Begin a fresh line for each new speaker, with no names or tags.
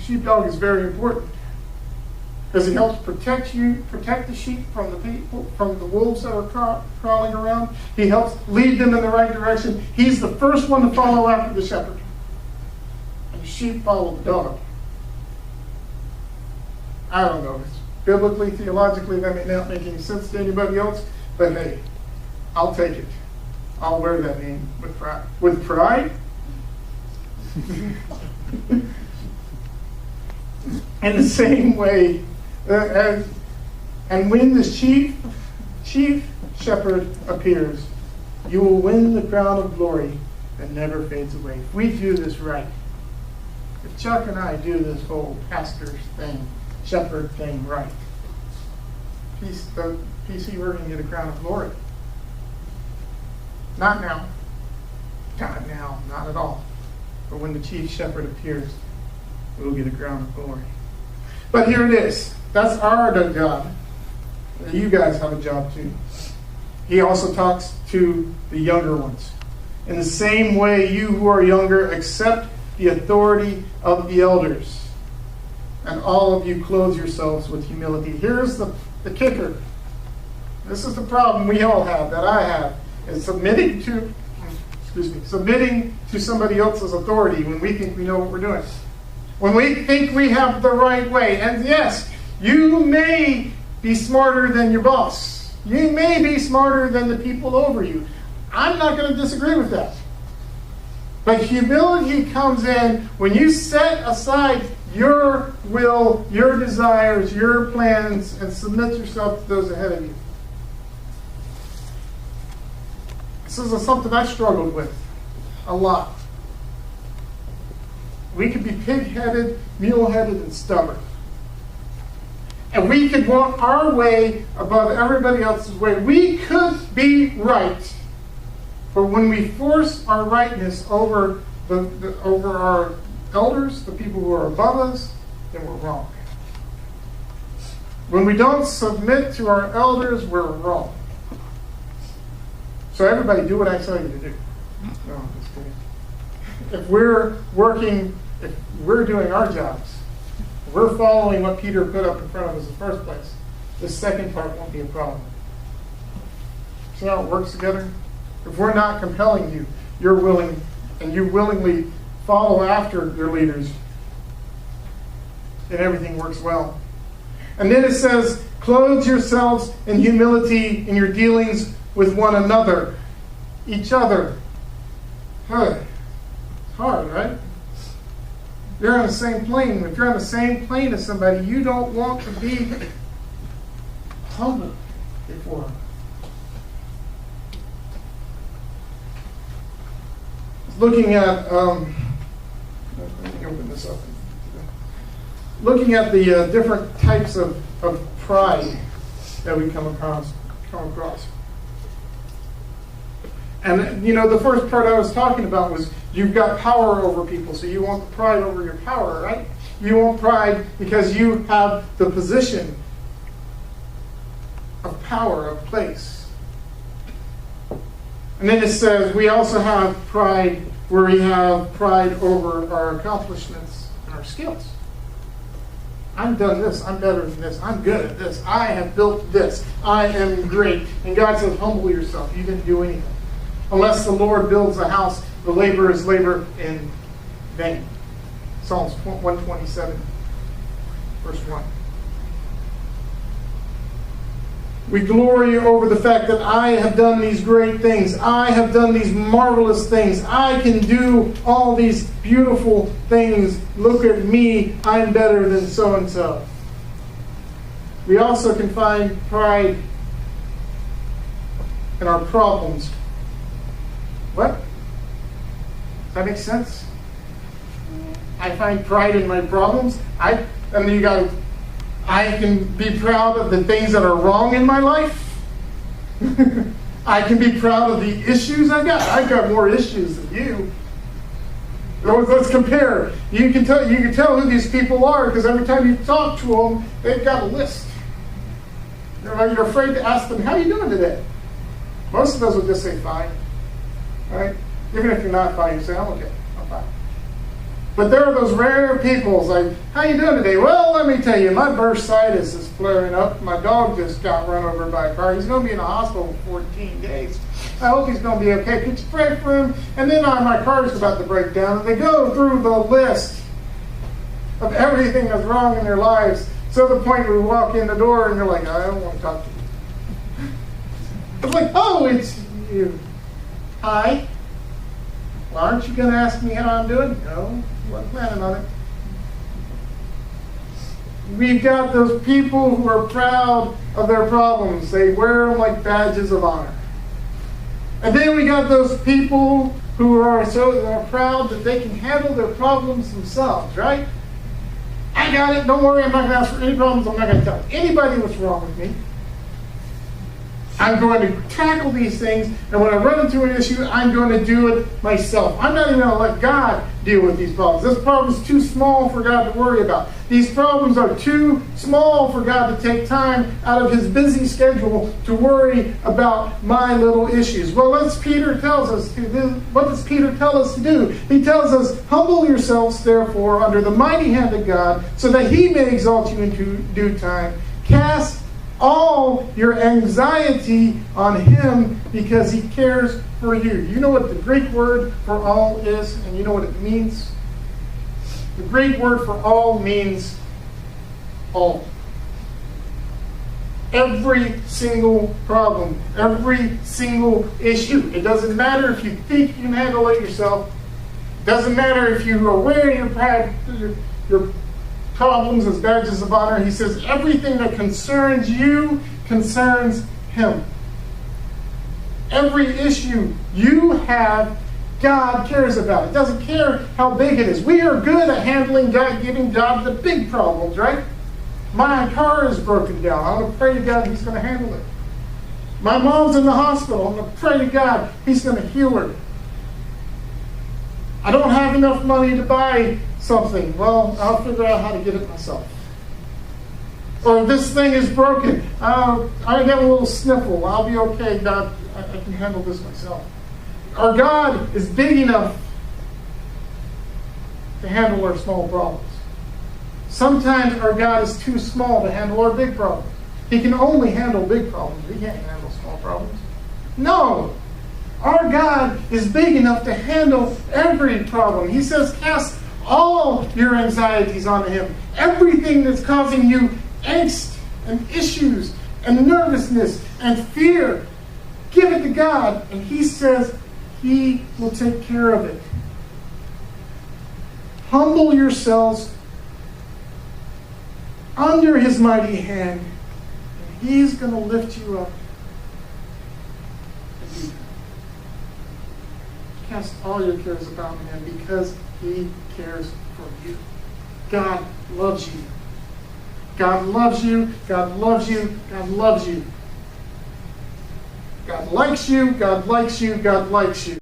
sheepdog is very important because he helps protect the sheep from the people, from the wolves that are crawling around. He helps lead them in the right direction. He's the first one to follow after the shepherd. And the sheep follow the dog. I don't know. Biblically, theologically, that may not make any sense to anybody else, but hey, I'll take it. I'll wear that name with pride. With pride? In the same way, and when the chief shepherd appears, you will win the crown of glory that never fades away. If we do this right, if Chuck and I do this whole pastor thing, shepherd thing right, PC, we're going to get a crown of glory. Not now. Not now. Not at all. But when the chief shepherd appears, we'll get a crown of glory. But here it is. That's our job. You guys have a job too. He also talks to the younger ones. In the same way, you who are younger, accept the authority of the elders. And all of you clothe yourselves with humility. Here's the kicker. This is the problem we all have, that I have, is submitting to somebody else's authority when we think we know what we're doing. When we think we have the right way. And yes, you may be smarter than your boss. You may be smarter than the people over you. I'm not going to disagree with that. But humility comes in when you set aside your will, your desires, your plans, and submit yourself to those ahead of you. This is something I struggled with a lot. We could be pig-headed, mule-headed, and stubborn. And we could want our way above everybody else's way. We could be right. But when we force our rightness over over our elders, the people who are above us, then we're wrong. When we don't submit to our elders, we're wrong. So everybody do what I tell you to do. No, I'm just kidding. If we're working, if we're doing our jobs, if we're following what Peter put up in front of us in the first place, the second part won't be a problem. See how it works together? If we're not compelling you, you're willing, and you willingly follow after your leaders, then everything works well. And then it says, clothe yourselves in humility in your dealings with one another, each other. It's hard, right? You're on the same plane. If you're on the same plane as somebody, you don't want to be humble before them. Looking at, let me open this up. Looking at the different types of pride that we come across. And, you know, the first part I was talking about was you've got power over people, so you want the pride over your power, right? You want pride because you have the position of power, of place. And then it says we also have pride where we have pride over our accomplishments and our skills. I've done this. I'm better than this. I'm good at this. I have built this. I am great. And God says, humble yourself. You didn't do anything. Unless the Lord builds a house, the laborers labor in vain. Psalms 127, verse 1. We glory over the fact that I have done these great things. I have done these marvelous things. I can do all these beautiful things. Look at me. I'm better than so-and-so. We also can find pride in our problems. What? Does that make sense? I find pride in my problems. I can be proud of the things that are wrong in my life. I can be proud of the issues I got. I've got more issues than you. Let's compare. You can tell who these people are because every time you talk to them, they've got a list. You're afraid to ask them, how are you doing today? Most of us will just say, fine. Right? Even if you're not fine, you say, I'm okay. I'm fine. But there are those rare people like, how you doing today? Well, let me tell you, my bursitis is flaring up. My dog just got run over by a car. He's going to be in the hospital for 14 days. I hope he's going to be okay. Could you pray for him? And then my car's about to break down. And they go through the list of everything that's wrong in their lives. So to the point where we walk in the door and you're like, I don't want to talk to you. It's like, oh, it's you. Hi. Well, aren't you going to ask me how I'm doing? No, I wasn't planning on it. We've got those people who are proud of their problems. They wear them like badges of honor. And then we got those people who are so proud that they can handle their problems themselves, right? I got it. Don't worry. I'm not going to ask for any problems. I'm not going to tell anybody what's wrong with me. I'm going to tackle these things, and when I run into an issue, I'm going to do it myself. I'm not even going to let God deal with these problems. This problem is too small for God to worry about. These problems are too small for God to take time out of his busy schedule to worry about my little issues. Well, what does Peter tell us to do? He tells us, humble yourselves, therefore, under the mighty hand of God, so that he may exalt you in due time. Cast all your anxiety on him because he cares for you. You know what the Greek word for all is, and you know what it means? The Greek word for all means all. Every single problem, every single issue. It doesn't matter if you think you can handle it yourself. It doesn't matter if you are wearing your problems as badges of honor. He says everything that concerns you concerns him. Every issue you have, God cares about. It doesn't care how big it is. We are good at handling God, giving God the big problems, right? My car is broken down. I'm going to pray to God he's going to handle it. My mom's in the hospital. I'm going to pray to God he's going to heal her. I don't have enough money to buy something. Well, I'll figure out how to get it myself. Or this thing is broken. I get a little sniffle. I'll be okay, God. I can handle this myself. Our God is big enough to handle our small problems. Sometimes our God is too small to handle our big problems. He can only handle big problems. He can't handle small problems. No. Our God is big enough to handle every problem. He says, cast all your anxieties onto him. Everything that's causing you angst and issues and nervousness and fear, give it to God. And he says he will take care of it. Humble yourselves under his mighty hand, and he's going to lift you up. Cast all your cares upon him because he cares for you. God loves you. God loves you. God loves you. God loves you. God likes you. God likes you. God likes you.